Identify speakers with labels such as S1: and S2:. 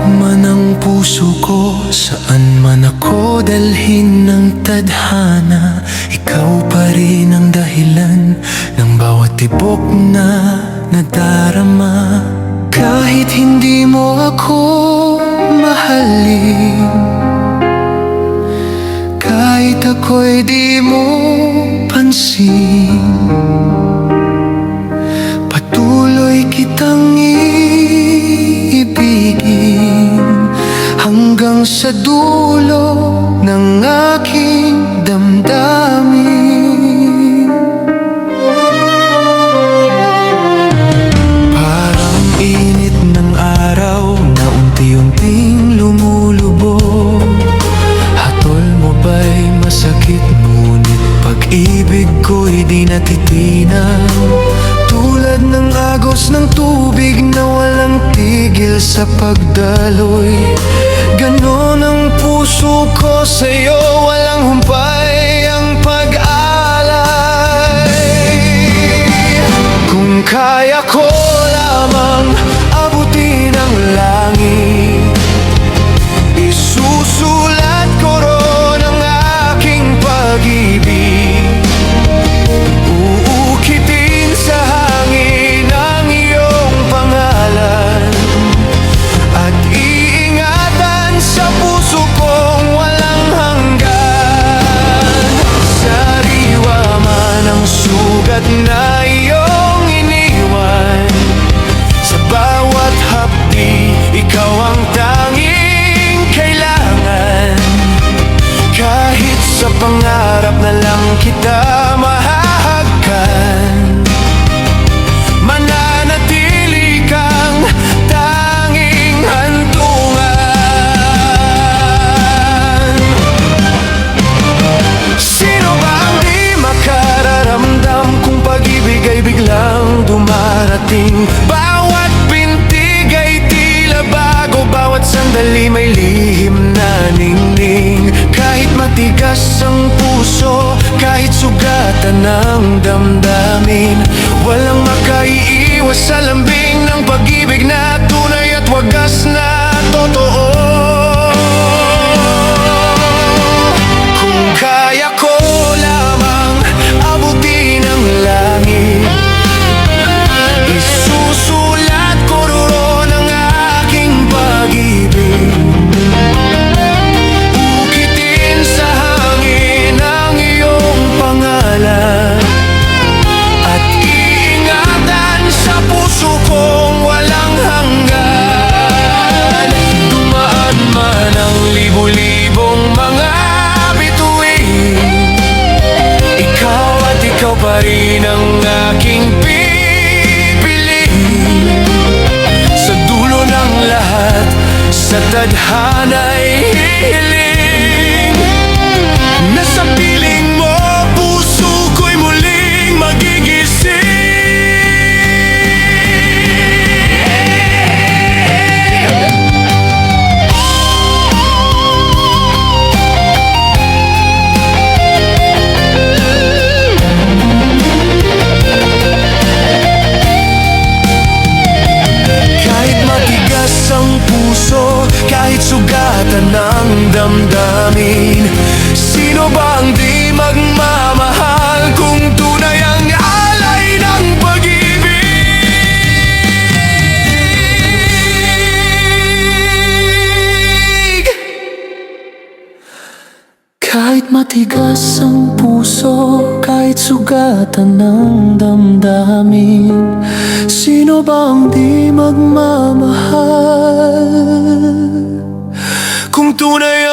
S1: man ang puso ko, saan man ako dalhin ng tadhana, ikaw pa rin ang dahilan ng bawat tibok na nadarama. Kahit hindi mo ako mahalin, kahit ako'y di mo pansin, patuloy kitang iibigin hanggang sa dulo ng aking damdamin. Parang init ng araw na unti-unting lumulubog, hatol mo ba'y masakit, ngunit pag-ibig ko'y di natitinaw. Tulad ng agos ng tubig na walang tigil sa pagdaloy, ganon ang puso ko sa'yo, walang humpay ang pag-alay. Kung kaya ko lamang abutin ang langit, isusulat ko ron ang aking pag-ibig. Uukitin sa hangin ang iyong pangalan, at iingatan sa puso kong walang hanggan. Sariwa man ang sugat na iyong iniwan, sa bawat hapdi ikaw ang tanging kailangan. Kahit sa pangarap na lang kita mahahagkan, mananatili kang tanging hantungan. Sino ba ang di makararamdam kung pag-ibig ay biglang dumarating? Bawat pintig ay tila bago, bawat sandali may lihim na ningning. Kahit matigas ang puso, kahit sugatan ng damdamin, walang makaiiwas sa lambing ng pag-ibig na tunay at wagas na totoo. Kung kaya ko lamang abutin ang langit, isusulat ko roon ang aking pag-ibig. Ukitin sa hangin ang iyong pangalan, at iingatan sa puso kong walang hanggan. Dumaan man ang libo-libong mga bituin, ikaw at ikaw pa rin ang aking pipiliin. Sa dulo ng lahat, sa tadhana'y hihiling, nasa piling mo puso ko'y muling magigising. Kahit matigas ang puso, kahit sugatan ng damdamin, sino ba ang di magmamahal kung tunay ang alay ng pag-ibig? Kahit matigas ang puso, kahit sugatan ng damdamin, sino ba ang di magmamahal kung tunay